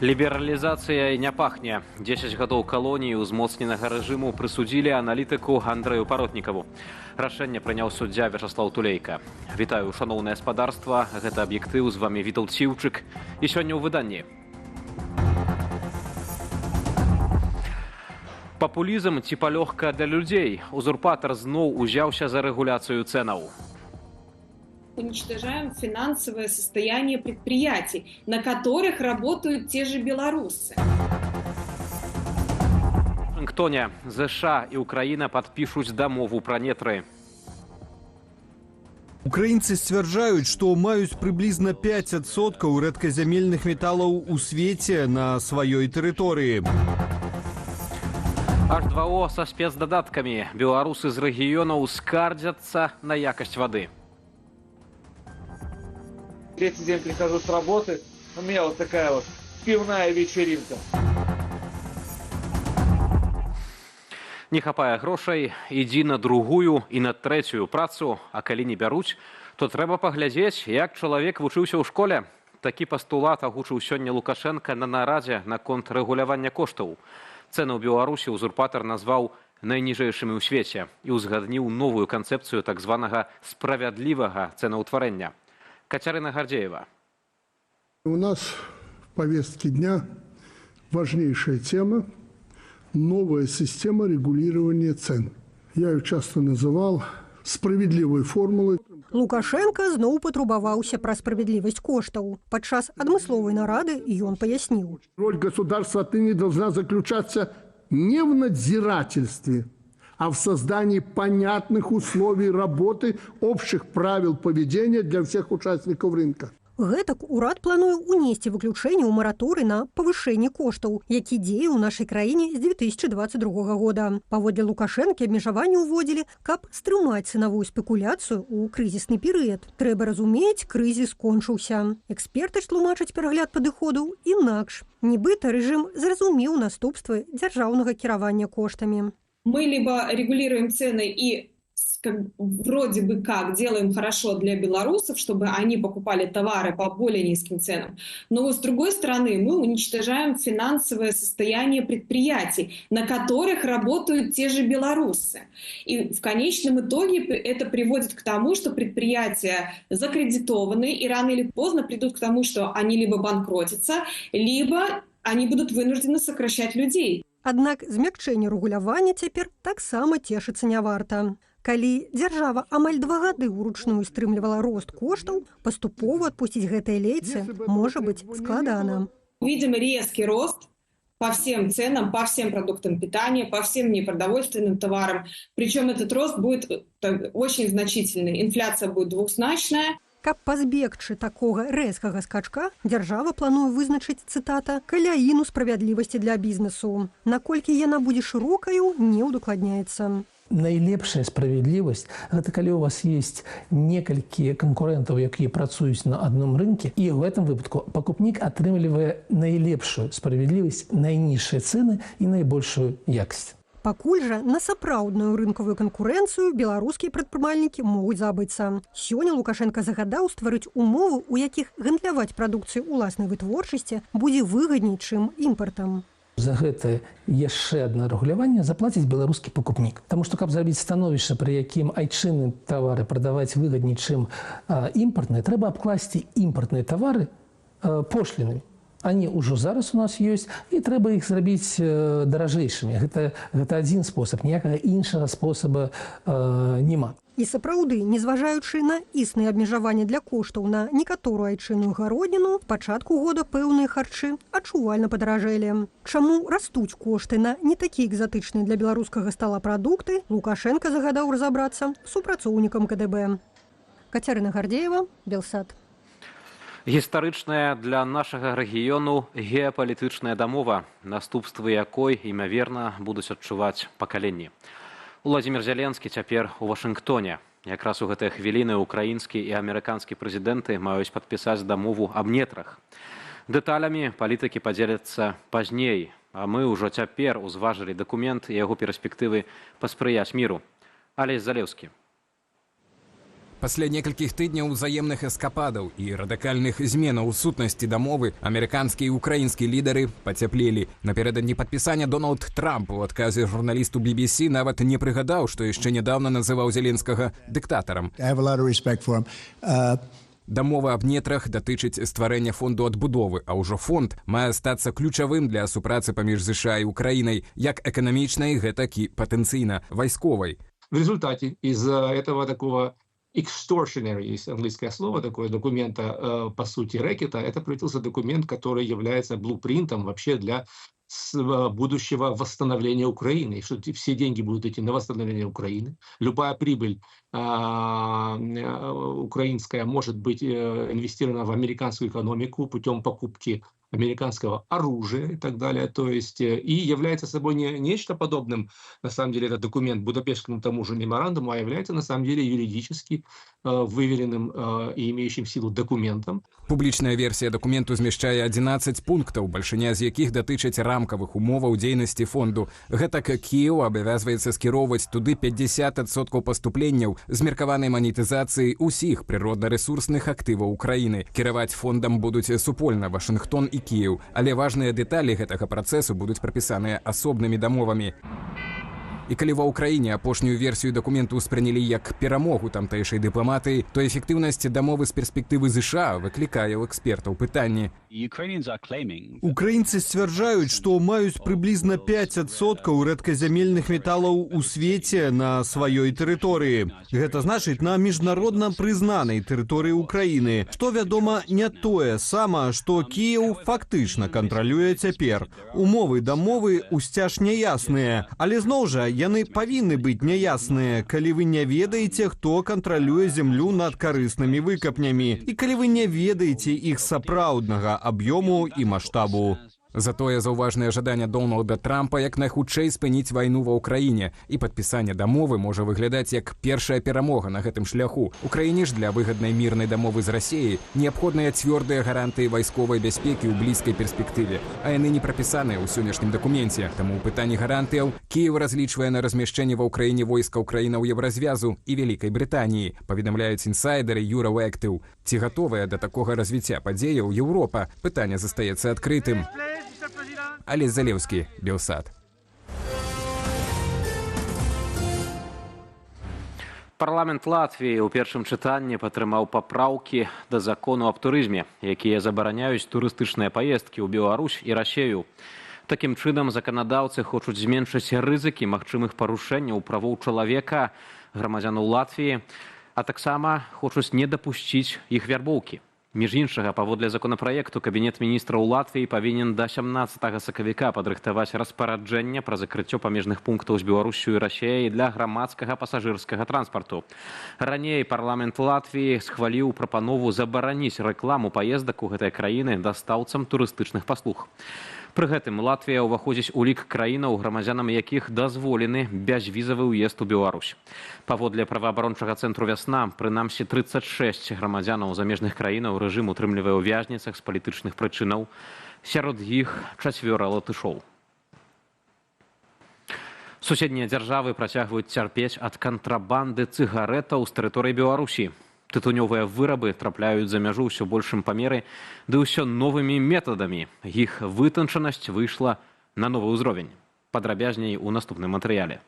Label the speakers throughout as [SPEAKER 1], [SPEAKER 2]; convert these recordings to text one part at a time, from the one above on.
[SPEAKER 1] Лібералізацыяй не пахне. 10 гадоў калоніі ўзмоцненага рэжыму прысудзілі аналітыку Андрэю Паротнікаву. Рашэнне прыняў суддзя Вячаслаў Тулейка. Вітаю, шаноўнае спадарства. Гэта аб'ектыў, з вамі Віталд Сіўчык. І сёння ў выданні. Папулізм ці палёгка для людзей. Узурпатар зноў узяўся за рэгуляцыю цэнаў.
[SPEAKER 2] Уничтожаем финансовое состояние предприятий, на которых работают те же белорусы.
[SPEAKER 1] В Вашингтоне США и Украина подпишут дамову про нетры.
[SPEAKER 3] Украінцы сцвярджаюць, што маюць прыблізна 5% рэдказямельных металаў у свеце на сваёй тэрыторыі.
[SPEAKER 1] H2O со спецдадаткамі. Беларусы з рэгіёнаў скардзяцца на якасць вады.
[SPEAKER 4] Третий день прихожу с работы, у меня вот такая вот пивная вечеринка.
[SPEAKER 1] Не хапае грошай, ідзі на другую і на трэцюю працу, а калі не бяруць, то трэба паглядзець, як чалавек вучыўся ў школе. Такі пастулат агучыў сёння Лукашенка на нарадзе наконт рэгулявання коштаў. Цэны ў Беларусі ўзурпатар назваў найніжэйшымі ў свеце і ўзгадніў новую канцэпцыю так званага справядлівага цэнаўтварэння. Катерина Гордеева.
[SPEAKER 5] У нас в повестке дня важнейшая тема – новая система регулирования цен. Я ее часто называл справедливой формулой.
[SPEAKER 6] Лукашенко зноў патрубаваўся пра справядлівасць коштаў. Падчас адмысловай нарады ён паясніў.
[SPEAKER 5] Роль государства отныне должна заключаться не в надзирательстве, а в создании понятных условий работы, общих правил поведения для всех участников рынка.
[SPEAKER 6] Гэтак урад плануе ўнесці выключэнне ў мараторый на павышэнне коштаў, які дзее ў нашай краіне з 2022 года. Паводле Лукашэнкі абмежаванні ўводзілі, каб стрымаць цэнавую спекуляцыю ў крызісны перыяд. Трэба разумець, крызіс скончыўся. Эксперты ж тлумачаць перагляд падыходаў інакш. Нібыта рэжым зразумеў наступствы дзяржаўнага кіравання коштамі.
[SPEAKER 2] Мы либо регулируем цены и вроде бы как делаем хорошо для белорусов, чтобы они покупали товары по более низким ценам. Но с другой стороны мы уничтожаем финансовое состояние предприятий, на которых работают те же белорусы. И в конечном итоге это приводит к тому, что предприятия закредитованы и рано или поздно придут к тому, что они либо банкротятся, либо они будут вынуждены сокращать людей.
[SPEAKER 6] Аднак змякчэнне рэгулявання цяпер таксама цешыцца не варта. Калі дзяржава амаль 2 гады ўручную стрымлівала рост коштаў, паступова адпусціць гэтыя лейцы можа быць складана.
[SPEAKER 2] Видим резкий рост по всем ценам, по всем продуктам питания, по всем непродовольственным товарам. Причем этот рост будет очень значительный. Инфляция будет двухзначная.
[SPEAKER 6] Каб пазбегчы такога рэзкага скачка, дзяржава плануе вызначыць, цытата, «каляіну справядлівасці для бізнесу». Наколькі яна будзе шырокаю, не ўдакладняецца.
[SPEAKER 7] Найлепшая справядлівасць – гэта калі у вас есть некалькі канкурэнтаў, якія працуюць на адном рынке, і ў гэтым выпадку пакупнік атрымлівае найлепшую справядлівасць, найнішыя цэны і найбольшую якасць.
[SPEAKER 6] Пакуль жа на сапраўдную рынкавую канкурэнцыю беларускія прадпрымальнікі могуць забыцца. Сёння Лукашенка загадаў стварыць умовы, у якіх гандляваць прадукцыю ўласнай вытворчасці будзе выгадней, чым імпартам.
[SPEAKER 7] За гэта яшчэ адно рэгуляванне заплаціць беларускі пакупнік. Таму што, каб зрабіць становішча, пры якім айчынныя тавары прадаваць выгадней, чым імпартныя, трэба абкласці імпартныя тавары пошлінамі. Они ўжо зараз у нас ёсць, і трэба іх зрабіць даражэйшымі. Гэта адзін спосаб, ніякага іншага спосаба няма.
[SPEAKER 6] І сапраўды, незважаючы на існыя абмежаванні для коштаў на некаторую айчынную гародніну, з пачатку года пэўныя харчы адчувальна падаражэлі. Чаму растуць кошты на не такія экзатычныя для беларускага стала прадукты, Лукашенка загадаў разабрацца супрацоўнікам КДБ. Катерина Гордеева, Белсат.
[SPEAKER 1] Гістарычная для нашага рэгіёну геапалітычная дамова, наступствы якой, імаверна, будуць адчуваць пакаленні. Уладзімір Зеленскі цяпер у Вашынгтоне. Якраз у гэтыя хвіліны украінскі і амерыканскі прэзідэнты маюць падпісаць дамову аб нетрах. Дэталямі палітыкі падзеляцца пазней, а мы ўжо цяпер узважылі дакумент і яго перспектывы паспрыяць міру. Алесь Залеўскі.
[SPEAKER 8] Пасля некалькіх тыдняў узаемных эскападаў і радыкальных зменаў у сутнасці дамовы амерыканскія і украінскія лідары пацяплелі. Напярэдадні падпісання Дональд Трамп у адказе журналісту BBC нават не прыгадаў, што яшчэ нядаўна называў Зеленскага дыктатарам. Дамова аб нетрах датычыць стварэння фонду адбудовы, а ўжо фонд мае стацца ключавым для супрацы паміж США і Украінай, як эканамічнай, гэтак і патэнцыйна вайсковай.
[SPEAKER 9] В результате из этого такого extortionary, есть английское слово такое, документа, по сути, рэкета, это превратился документ, который является блупринтом вообще для будущего восстановления Украины, что все деньги будут идти на восстановление Украины. Любая прибыль украинская может быть инвестирована в американскую экономику путем покупки американского оружия и так далее. То есть и является собой не нечто подобным, на самом деле, этот документ Будапештскому тому же меморандуму, а является на самом деле юридически выверенным и имеющим силу документом.
[SPEAKER 8] Публічная версія дакументу змяшчае 11 пунктаў, бальшыня з якіх датычаць рамкавых умоваў дзейнасці фонду. Гэтак Кіеў абавязваецца скіроўваць туды 50% паступленняў з меркаванай манетызацыяй усіх прыродна-рэсурсных актываў Украіны. Кіраваць фондам будуць супольна Вашынгтон і Кіеў, але важныя дэталі гэтага працэсу будуць прапісаныя асобнымі дамовамі. І калі ва ўкраіне апошнюю версію дакументу ўспрынялі як перамогу тамтэйшай дыпламатыі, то эфектыўнасць дамовы з перспектывы ЗША выклікае ў экспертаў пытанні.
[SPEAKER 3] Украінцы сцвярджаюць, што маюць прыблізна 5% рэдказямельных металаў у свеце на сваёй тэрыторыі. Гэта значыць на міжнародна прызнанай тэрыторыі Украіны, што, вядома, не тое сама, што Кіеў фактычна кантралюе цяпер. Умовы дамовы ўсцяж няясныя, але зноў жа яны павінны быць няясныя, калі вы не ведаеце, хто кантралюе зямлю над карыснымі выкапнямі і калі вы не ведаеце іх сапраўднага аб'ёму і маштабу.
[SPEAKER 8] Затое заўважнае жаданне Дональда Трампа як найхутчэй спыніць вайну ва ўкраіне, і падпісанне дамовы можа выглядаць як першая перамога на гэтым шляху. Украіне ж для выгаднай мірнай дамовы з Расіяй неабходныя цвёрдыя гарантыі вайсковай бяспекі ў блізкай перспектыве, а яны не прапісаныя ў сённяшнім дакуменце. Таму ў пытанні гарантыяў Кіеў разлічвае на размяшчэнне ва ўкраіне войскаў краінаў Еўразвязу і Вялікай Брытаніі, паведамляюць інсайдеры Юраўэктыў. Ці гатовая да такога развіцця падзеяў Еўропа? Пытанне застаецца адкрытым. Олесь Залевский, Белсат.
[SPEAKER 1] Парламент Латвіі ў першым чытанні падтрымаў папраўкі да закону аб турызме, якія забараняюць турыстычныя паездкі ў Беларусь і Расею. Такім чынам заканадаўцы хочуць зменшыць рызыкі магчымых парушэнняў правоў чалавека, грамадзянаў Латвіі, а таксама хочуць не дапусціць іх вярбоўкі. Між іншага, паводле законапраекту, Кабінет міністраў Латвіі павінен да 17 сакавіка падрыхтаваць распараджэнне пра закрыццё памежных пунктаў з Беларусю і Расеяй для грамадскага пасажырскага транспарту. Раней парламент Латвіі схваліў прапанову забараніць рэкламу паездак у гэтай краіны дастаўцам турыстычных паслуг. Пры гэтым Латвія ўваходзіць у лік краінаў, грамадзянам якіх дазволены бязвізавы ўезд у Беларусь. Паводле праваабарончага цэнтру «Вясна», прынамсі 36 грамадзянаў замежных краінаў рэжым утрымлівае ў вязніцах з палітычных прычынаў. Сярод іх 4 латышоў. Суседнія дзяржавы працягваюць цярпець ад кантрабанды цыгарэтаў з тэрыторыі Беларусі. Тытунёвыя вырабы трапляюць за мяжу ўсё большым памеры, ды ўсё новымі метадамі. Іх вытанчанасць выйшла на новы ўзровень. Падрабязней у наступным матэрыяле.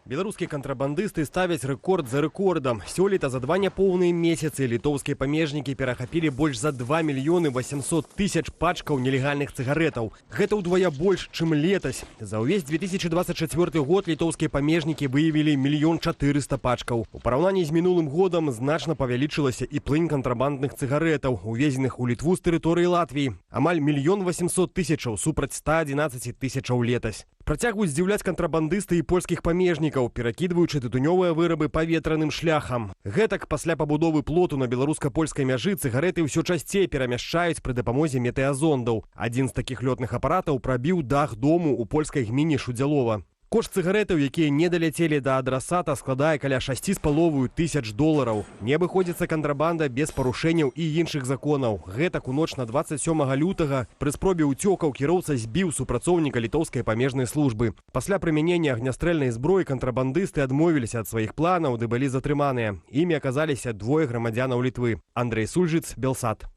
[SPEAKER 10] Беларускія кантрабандысты ставяць рэкорд за рэкордам. Сёлета за 2 няпоўныя месяцы літоўскія памежнікі перахапілі больш за 2 мільёны 800 тысяч пачкаў нелегальных цыгарэтаў. Гэта ўдвая больш, чым летась. За ўвесь 2024 год літоўскія памежнікі выявілі 1 400 000 пачкаў. У параўнанні з мінулым годам значна павялічылася і плынь кантрабандных цыгарэтаў, увезеных у Літву з тэрыторыі Латвіі. Амаль 1 800 000 супраць 111 000 летась. Працягваюць здзіўляць кантрабандысты і польскіх памежнікаў, перакідваючы тытунёвыя вырабы паветраным шляхам. Гэтак пасля пабудовы плоту на беларуска-польскай мяжы цыгарэты ўсё часцей перамяшчаюць пры дапамозе метэазондаў. Адзін з такіх лётных апаратаў прабіў дах дому ў польскай гміне Шудзялова. Кошт цыгарэтаў, якія не даляцелі да адрасата, складае каля 6,5 тысяч долараў. Не абыходзіцца кантрабанда без парушэнняў і іншых законаў. Гэтак у ноч на 27 лютага пры спробе ўцёкаў кіроўца збіў супрацоўніка літоўскай памежнай службы. Пасля прымянення агнястрэльнай зброі кантрабандысты адмовіліся ад сваіх планаў, ды былі затрыманыя. Імі аказаліся двое грамадзянаў Літвы. Андрей Сульжыц, Белсат.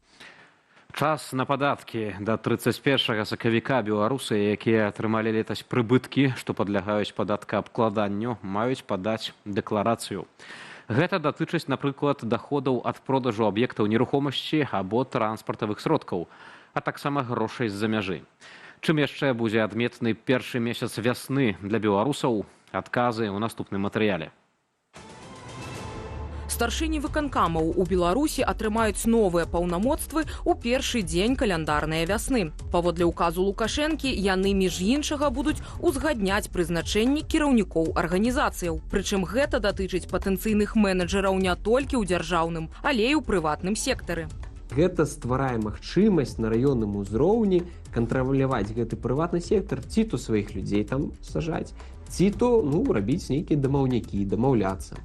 [SPEAKER 1] Час на падаткі. Да 31 сакавіка беларусы, якія атрымалі летась прыбыткі, што падлягаюць падаткаабкладанню, маюць падаць дэкларацыю. Гэта датычыць, напрыклад, даходаў ад продажу аб'ектаў нерухомасці або транспартавых сродкаў, а таксама грошай з-за мяжы. Чым яшчэ будзе адметны першы месяц вясны для беларусаў? Адказы ў наступным матэрыяле.
[SPEAKER 11] Старшыні выканкамаў у Беларусі атрымаюць новыя паўнамоцтвы ў першы дзень каляндарнай вясны. Паводле указу Лукашэнкі, яны, між іншага, будуць узгадняць прызначэнні кіраўнікоў арганізацыяў. Прычым гэта датычыць патэнцыйных менеджераў не толькі ў дзяржаўным, але і ў прыватным сектары.
[SPEAKER 12] Гэта стварае магчымасць на раённым узроўні кантраляваць гэты прыватны сектар, ці то сваіх людзей там сажаць, ці то рабіць нейкія дамаўнікі, дамаўляцца.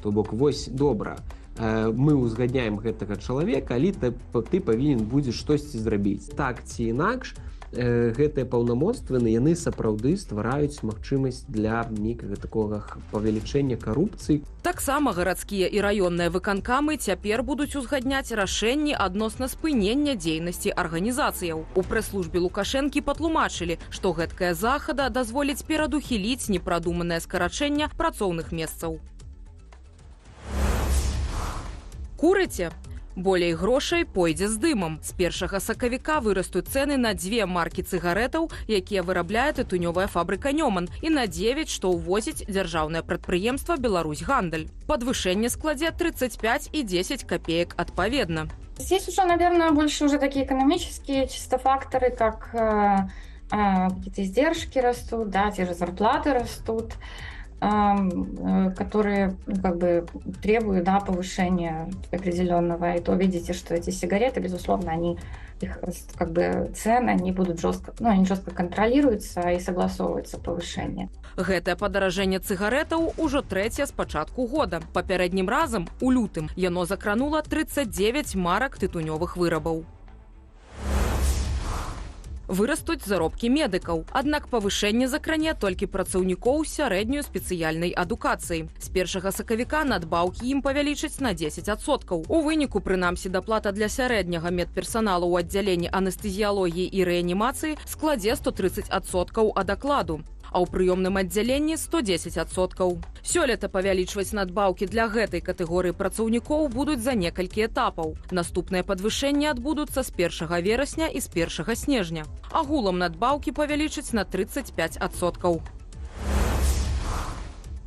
[SPEAKER 12] То бок, вось, добра, мы ўзгадняем гэтага чалавека, але ты павінен будзеш штосьці зрабіць. Так ці інакш, гэтыя паўнамоцтвы, яны сапраўды ствараюць магчымасць для нейкага такога павелічэння карупцыі.
[SPEAKER 11] Таксама гарадскія і раённыя выканкамы цяпер будуць узгадняць рашэнні адносна спынення дзейнасці арганізацыяў. У прэс-службе Лукашэнкі патлумачылі, што гэткая захада дазволіць перадухіліць непрадуманае скарачэнне працоўных месцаў. Курыце? Болей грошай пойдзе з дымам. З 1 сакавіка вырастуць цэны на 2 маркі цыгарэтаў, якія вырабляе тытунёвая фабрыка «Нёман», і на 9, што ўвозіць дзяржаўнае прадпрыемства «Беларусь-Гандаль». Падвышэнне складзе 35 и 10 копеек адпаведна.
[SPEAKER 13] Здесь уже, наверное, больше уже такие экономические чисто факторы, как какие-то издержки растут, да, те же зарплаты растут, которые требуют, да, повышения определенного. И то видите, что эти сигареты, безусловно, их цены, они будут жестко, они жестко контролируются и согласовываются повышение.
[SPEAKER 11] Гэтае падаражэнне цыгарэтаў ужо трэцяе з пачатку года. Папярэднім разам, у лютым, яно закранула 39 марак тытунёвых вырабаў. Вырастуць заробкі медыкаў. Аднак павышэнне закране толькі працаўнікоў сярэдньой спецыяльнай адукацыі. З 1 сакавіка надбаўкі ім павялічаць на 10%. У выніку, прынамсі, даплата для сярэдняга медперсаналу ў аддзяленні анестэзіялогіі і рэанімацыі складзе 130% ад акладу, а ў прыёмным аддзяленні 110%. Сёлета павялічваць надбаўкі для гэтай катэгорыі працаўнікоў будуць за некалькі этапаў. Наступныя падвышэнні адбудуцца з 1 верасня і з 1 снежня. Агулам надбаўкі павялічаць на 35%.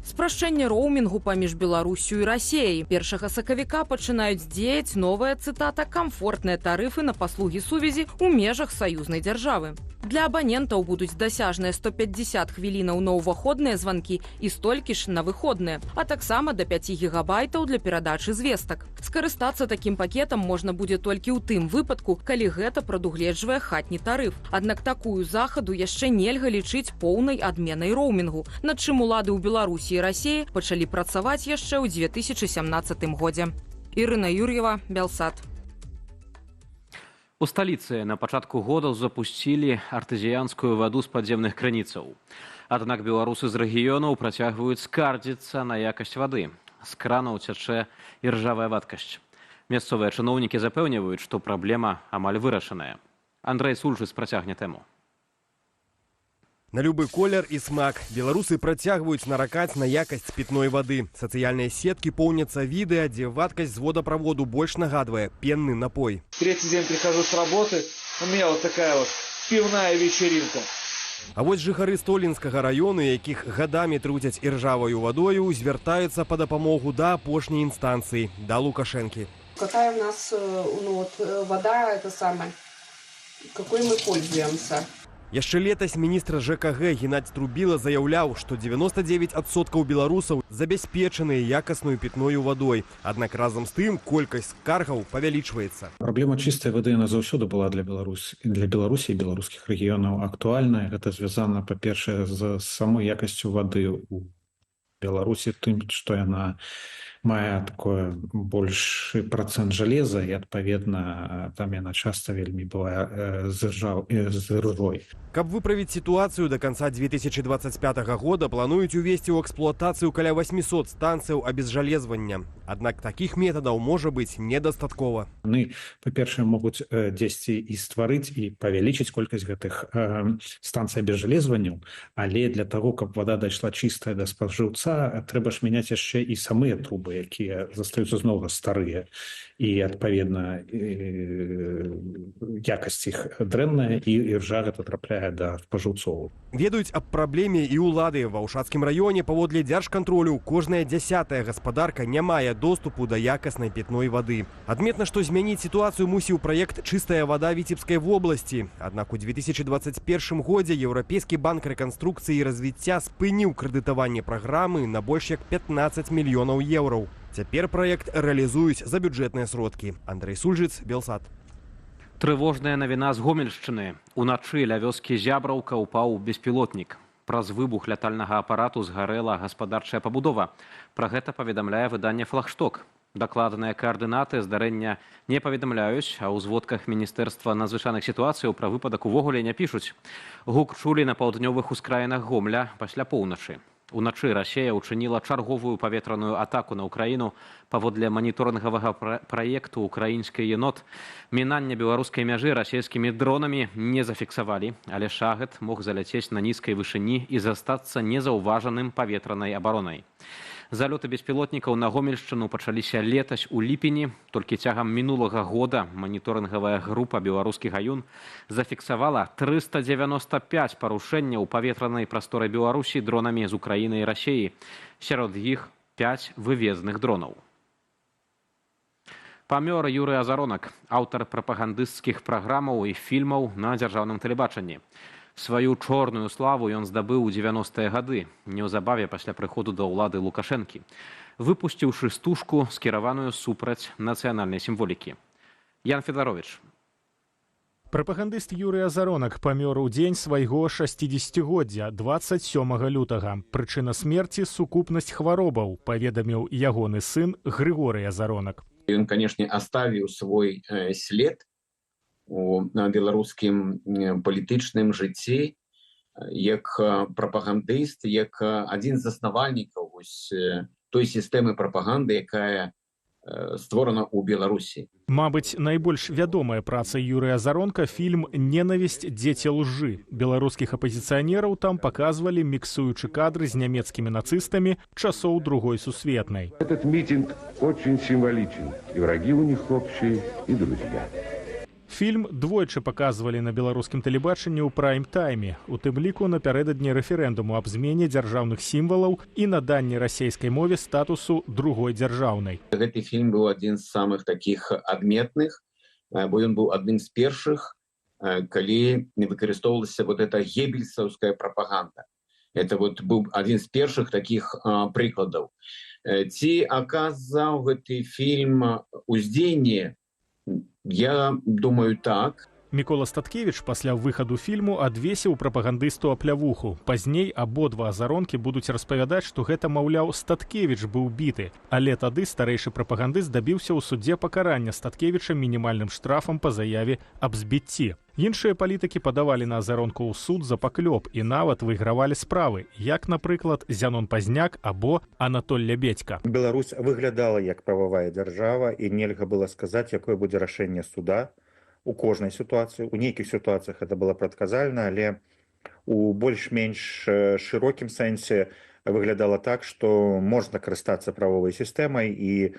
[SPEAKER 11] Спрашчэнне роумінгу паміж Беларусю і Расіяй. 1 сакавіка пачынаюць дзеяць новая, цытата, камфортныя тарыфы на паслугі сувязі ў межах саюзнай дзяржавы. Для абанентаў будуць дасяжныя 150 хвілінаў на ўваходныя званкі і столькі ж на выходныя, а таксама да 5 гігабайтаў для перадачы звестак. Скарыстацца такім пакетам можна будзе толькі ў тым выпадку, калі гэта прадугледжвае хатні тарыф. Аднак такую захаду яшчэ нельга лічыць поўнай адменай роумінгу, над чым улады ў Беларусі і Расіі пачалі працаваць яшчэ ў 2017 годзе. Ірына Юр'ева, Белсат.
[SPEAKER 1] У сталіцы на пачатку года запусцілі артызіянскую ваду з падземных крыніцаў. Аднак беларусы з рэгіёнаў працягваюць скардзіцца на якасць вады. З кранаў цячэ і ржавая вадкасць. Мясцовыя чыноўнікі запэўніваюць, што праблема амаль вырашаная. Андрей Сульжыц працягне тэму.
[SPEAKER 10] На любы колер і смак беларусы працягваюць наракаць на якасць пітной вады. Сацыяльныя сеткі поўняцца відэа, дзе вадкасць з водаправоду больш нагадвае пенны напой.
[SPEAKER 4] Третий день прихожу с работы, у меня вот такая вот пивная вечеринка.
[SPEAKER 10] А вось жыхары Столінскага раёну, якіх гадамі труцяць іржаваю вадою, звяртаюцца па дапамогу да апошняй інстанцыі, да Лукашэнкі.
[SPEAKER 14] Какая у нас вода, это самое, какой мы пользуемся.
[SPEAKER 10] Яшчэ летась міністр ЖКГ Геннадзь Трубіла заяўляў, што 99% беларусаў забяспечаныя якасною пітною вадой. Аднак разам з тым колькасць скаргаў павялічваецца.
[SPEAKER 14] Праблема чыстай вады она заўсёды была для Беларусі і беларускіх рэгіёнаў актуальная. Гэта звязана, па-першае, з самой якасцю вады ў Беларусі, тым, што яна мае такое большы процент жалеза і, адпаведна, там яна часта вельмі была з ржой.
[SPEAKER 10] Каб выправіць сітуацыю, да канца 2025 года плануюць увесці ў эксплуатацыю каля 800 станцыяў абезжалезвання. Аднак такіх метадаў можа быць недастаткова.
[SPEAKER 14] Яны, па-першае, могуць дзесьці і стварыць і павялічыць колькасць гэтых станцый абезжалезванняў, але для таго, каб вада дайшла чыстая да спажыўца, трэба ж мяняць яшчэ і самыя трубы, якія застаюцца зноў старыя, і адпаведна якасць іх дрэнная, і іржа гэта трапляе да спажыўцоў.
[SPEAKER 10] Ведаюць аб праблеме і ўлады. Ва Ўшацкім раёне паводле дзяржкантролю кожная 10-я гаспадарка не мае доступу да якаснай пітной вады. Адметна, што змяніць сітуацыю мусіў праект «Чыстая вада» Віцебскай вобласці. Аднак у 2021 годзе Еўрапейскі банк рэканструкцыі і развіцця спыніў крэдытаванне праграмы на больш як 15 мільёнаў еўраў. Цяпер праект рэалізуюць за бюджэтныя сродкі. Андрэй Сульжыц, Белсат.
[SPEAKER 1] Трывожная навіна з Гомельшчыны. Уначы ля вёскі Зябраўка ўпаў беспілотнік. Праз выбух лятальнага апарату згарэла гаспадарчая пабудова. Пра гэта паведамляе выданне «Флагшток». Дакладныя каардынаты здарэння не паведамляюць, а ў зводках Міністэрства надзвычайных сітуацыяў пра выпадак увогуле не пішуць. Гук чулі на паўднёвых ускраінах Гомля пасля поўначы. Уначы Расія ўчыніла чарговую паветраную атаку на Украіну. Паводле маніторынгавага праекту «Украінскі енот» мінання беларускай мяжы расійскімі дронамі не зафіксавалі, але шагет мог заляцець на нізкай вышыні і застацца незаўважаным паветранай абаронай. Залёты беспілотнікаў на Гомельшчыну пачаліся летась у ліпені. Толькі цягам мінулага года маніторынгавая група «Беларускі гаюн» зафіксавала 395 парушэнняў паветранай прасторы Беларусі дронамі з Украіны і Расіі. Сярод іх 5 вывезных дронаў. Памёр Юрый Азаронак, аўтар прапагандысцкіх праграмаў і фільмаў на дзяржаўным тэлебачанні. Сваю чорную славу ён здабыў у 90-е гады, неўзабаве пасля прыходу да ўлады Лукашэнкі, выпусціўшы стужку, скіраваную супраць нацыянальнай сімволікі. Ян Федарович.
[SPEAKER 15] Прапагандыст Юрый Азаронак памёр у дзень свайго 60-годдзя 27 лютага. Прычына смерці – сукупнасць хваробаў, паведаміў ягоны сын Григорый Азаронак.
[SPEAKER 16] Ён, канешне, аставіў свой след у беларускім палітычным жыцці як прапагандыст, як адзін з заснавальнікаў той сістэмы прапаганды, якая створана ў Беларусі.
[SPEAKER 15] Мабыць, найбольш вядомая праца Юрыя Азаронка – фільм «Ненавісць. Дзеці лжы». Беларускіх апазіцыянераў там паказвалі, міксуючы кадры з нямецкімі нацыстамі часоў Другой сусветнай.
[SPEAKER 17] Этот митинг очень символичен. И враги у них общие, и друзья.
[SPEAKER 15] Фільм двойчы паказвалі на беларускім тэлебачанні ў прайм-тайме, у тым ліку напярэдадні рэферэндуму аб змене дзяржаўных сімвалаў і наданні расійскай мове статусу другой дзяржаўнай.
[SPEAKER 16] Гэты фільм быў адзін з самых такіх адметных, бо ён быў адным з першых, калі выкарыстоўвалася вот эта геббельсаўская прапаганда. Это вот быў адзін з першых такіх прыкладаў. Ці аказаў гэты фільм уздзеянне? Я думаю, так.
[SPEAKER 15] Мікола Статкевіч пасля выхаду фільму адвесіў прапагандысту аплявуху. Пазней абодва Азаронкі будуць распавядаць, што гэта, маўляў, Статкевіч быў біты. Але тады старэйшы прапагандыст дабіўся ў судзе пакарання Статкевіча мінімальным штрафам па заяве аб збіцці. Іншыя палітыкі падавалі на Азаронку ў суд за паклёп і нават выйгравалі справы, як, напрыклад, Зянон Пазняк або Анатоль Лябедзька.
[SPEAKER 18] Беларусь выглядала як прававая дзяржава, і нельга было сказаць, якое будзе рашэнне суда у кожнай сітуацыі. У нейкіх сітуацыях это было прадказальна, але у больш-менш шырокім сэнсе выглядала так, што можна карыстацца правовай сістэмай, і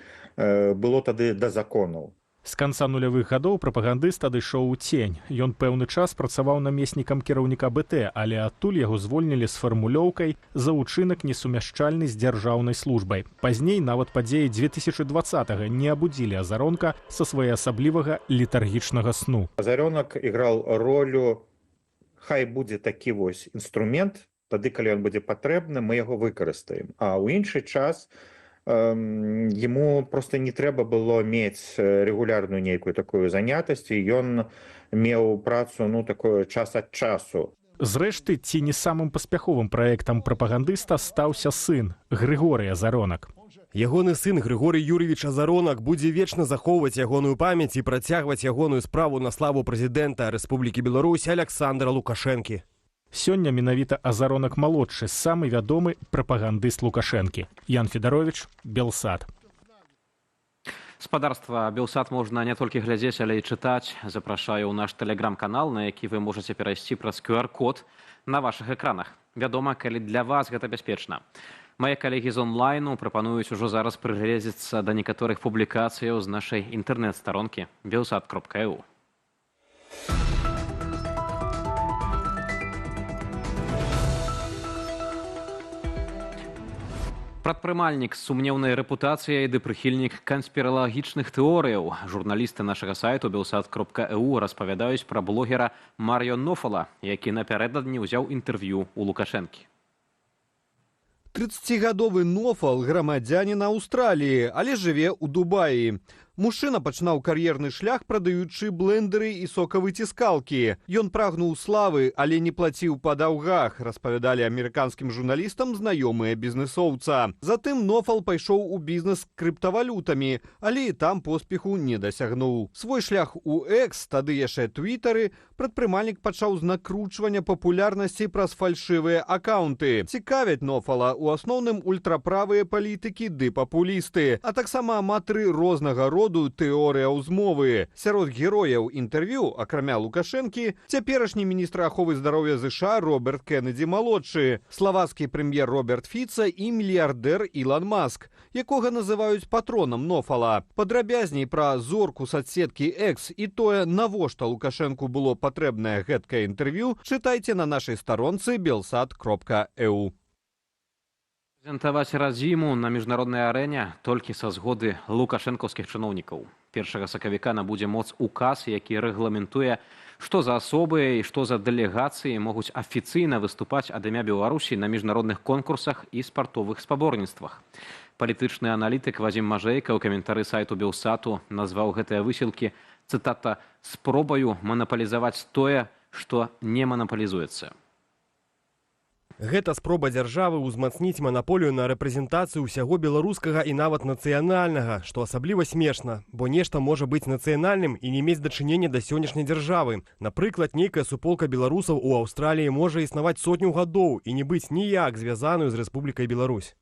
[SPEAKER 18] было тады да законаў.
[SPEAKER 15] З канца нулявых гадоў прапагандыст адышоў у цень. Ён пэўны час працаваў намеснікам кіраўніка БТ, але адтуль яго звольнілі з фармулёўкай за ўчынак несумяшчальны з дзяржаўнай службай. Пазней нават падзеі 2020-го не абудзілі Азаронка са своеасаблівага летаргічнага сну.
[SPEAKER 18] Азаронак іграў ролю хай будзе такі вось інструмент, тады калі ён будзе патрэбны, мы яго выкарыстаем, а ў іншы час ему просто не трэба было мець регулярную нейкую такую занятасць, і ён меў працу такое час ад часу.
[SPEAKER 15] Зрэшты, ці не самым паспяховым праектам прапагандыста стаўся сын Грыгорый Азаронак.
[SPEAKER 10] Ягоны сын Григорий Юрьевич Азаронак будзе вечна захоўваць ягоную памяць і працягваць ягоную справу на славу прэзідэнта Рэспублікі Беларусь Александра Лукашэнкі.
[SPEAKER 15] Сёння менавіта Азаронак-малодшы самы вядомы прапагандыст Лукашэнкі. Ян Федарович, Белсат.
[SPEAKER 1] Спадарства Белсат можна не толькі глядзець, але і чытаць. Запрашаю ў наш тэлеграм-канал, на які вы можаце перайсці праз QR-код на вашых экранах. Вядома, калі для вас гэта бяспечна. Мае калегі з онлайну прапануюць ужо зараз прыгледзецца да некаторых публікацыяў з нашай інтэрнэт-старонкі belsat.eu. Прадпрымальнік з сумнеўнай рэпутацыяй ды прыхільнік канспіралагічных тэорыяў. Журналісты нашага сайту belsat.eu распавядаюць пра блогера Мар'ё Нофала, які напярэдадні ўзяў інтэрв'ю ў Лукашэнкі.
[SPEAKER 3] 30-гадовы Нофал грамадзянін Аўстраліі, але жыве ў Дубаі. Мужчына пачынаў кар'ерны шлях, прадаючы блендеры і сокавыціскалкі. Ён прагнуў славы, але не плаціў па даўгах, распавядалі амерыканскім журналістам знаёмыя бізнесоўца. Затым Нофал пайшоў у бізнес з крыптавалютамі, але і там поспеху не дасягнуў. Свой шлях у X, тады яшчэ Твітары, прадпрымальнік пачаў з накручвання папулярнасці праз фальшывыя акаунты. Цікавяць Нофала у асноўным ультраправыя палітыкі ды папулісты, а таксама аматары рознага роду тэорыяў змовы. Сярод герояў інтэрв'ю, акрамя Лукашэнкі, цяперашні міністр аховы здароўя ЗША Роберт Кеннеді-малодшы, славацкі прэм'ер Роберт Фіца і мільярдэр Ілан Маск, якога называюць патронам Нофала. Падрабязней пра зорку соцсеткі X і тое, навошта Лукашэнку было патрэбнае гэткае інтэрв'ю, чытайце на нашай старонцы belsat.eu.
[SPEAKER 1] Прэзентаваць радзіму на міжнароднай арэне толькі са згоды лукашэнкаўскіх чыноўнікаў. 1 сакавіка набудзе моц указ, які рэгламентуе, што за асобы і што за дэлегацыі могуць афіцыйна выступаць ад імя Беларусі на міжнародных конкурсах і спартовых спаборніцтвах. Палітычны аналітык Вазім Мажэйка ў каментары сайту Белсату назваў гэтыя высілкі, цытата, «спробаю манапалізаваць тое, што не манапалізуецца».
[SPEAKER 10] Гэта спроба дзяржавы ўзмацніць манаполію на рэпрэзентацыю ўсяго беларускага і нават нацыянальнага, што асабліва смешна, бо нешта можа быць нацыянальным і не мець дачынення да сённяшняй дзяржавы. Напрыклад, нейкая суполка беларусаў у Аўстраліі можа існаваць сотню гадоў і не быць ніяк звязаную з Рэспублікай Беларусь.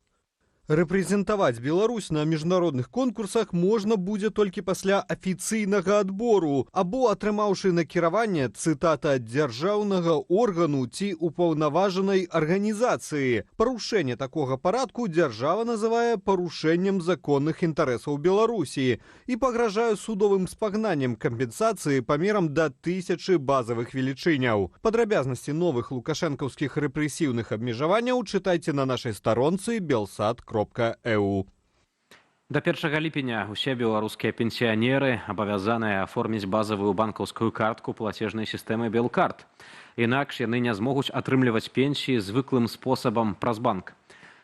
[SPEAKER 3] Рэпрэзентаваць Беларусь на міжнародных конкурсах можна будзе толькі пасля афіцыйнага адбору або атрымаўшы накіраванне, цытата, дзяржаўнага органу ці упаўнаважанай арганізацыі. Парушэнне такога парадку дзяржава называе парушэннем законных інтарэсаў Беларусі і пагражае судовым спагнаннем кампенсацыі памерам да 1000 базавых велічыняў. Падрабязнасці новых лукашэнкаўскіх рэпрэсіўных абмежаванняў чытайце на нашай старонцы belsat.eu.
[SPEAKER 1] До 1 ліпеня усе беларускія пенсіянеры абавязаныя аформіць базавую банкаўскую картку плацежнай сістэмы Белкарт. Інакш яны не змогуць атрымліваць пенсіі звыклым спосабам праз банк.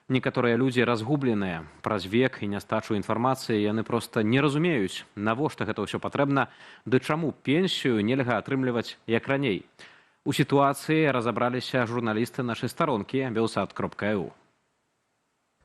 [SPEAKER 1] Некаторыя людзі разгубленыя праз век і нястачу інфармацыі, яны проста не разумеюць, навошта гэта ўсё патрэбна, ды чаму пенсію нельга атрымліваць як раней. У сітуацыі разабраліся журналісты нашай старонкі belsat.eu.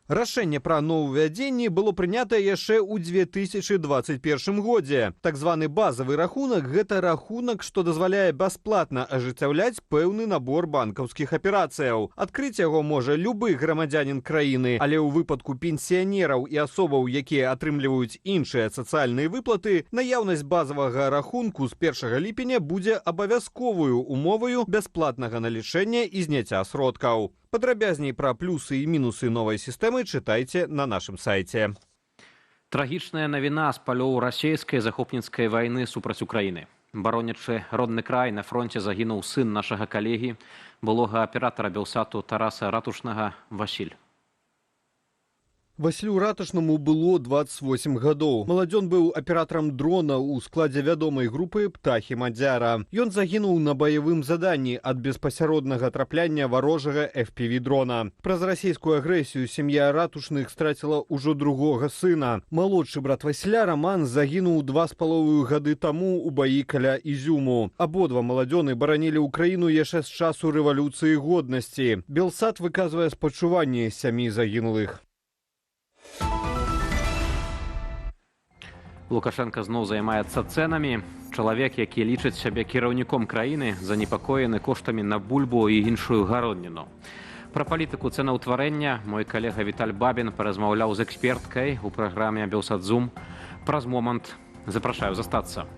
[SPEAKER 3] Рашэнне пра новаўвядзенні было прынятае яшчэ ў 2021 годзе. Так званы базавы рахунак – гэта рахунак, што дазваляе бясплатна ажыццяўляць пэўны набор банкаўскіх аперацыяў. Адкрыць яго можа любы грамадзянін краіны, але ў выпадку пенсіянераў і асобаў, якія атрымліваюць іншыя сацыяльныя выплаты, наяўнасць базавага рахунку з 1 ліпеня будзе абавязковую умоваю бясплатнага налічэння і зняцця сродкаў. Падрабязней пра плюсы і мінусы новай сістэмы чытайце на нашым сайце.
[SPEAKER 1] Трагічная навіна з палёў расійскай захопніцкай вайны супраць Украіны. Баронячы родны край, на фронте загінуў сын нашага калегі, былога аператара Белсату Тараса Ратушнага Васіль.
[SPEAKER 3] Васілю Ратушнаму было 28 гадоў. Маладзён быў аператарам дрона ў складзе вядомай групы «Птахі Мадзяра». Ён загінуў на баявым заданні ад беспасяроднага трапляння варожага FPV-дрона. Праз расійскую агрэсію сям'я Ратушных страціла ўжо другога сына. Малодшы брат Васіля Раман загінуў 2,5 гады таму ў баі каля Ізюму. Абодва маладзёны баранілі ўкраіну яшчэ з часу рэвалюцыі годнасці. Белсат выказвае спачуванне сям'і загінулых.
[SPEAKER 1] Лукашенко зноў займаецца цэнамі. Чалавек, які лічыць сябе кіраўніком краіны, занепакоены коштамі на бульбу і іншую гародніну. Пра палітыку цэнаўтварэння мой калега Віталь Бабін паразмаўляў з эксперткай у праграме «Белсатзум». Праз момант запрашаю застацца.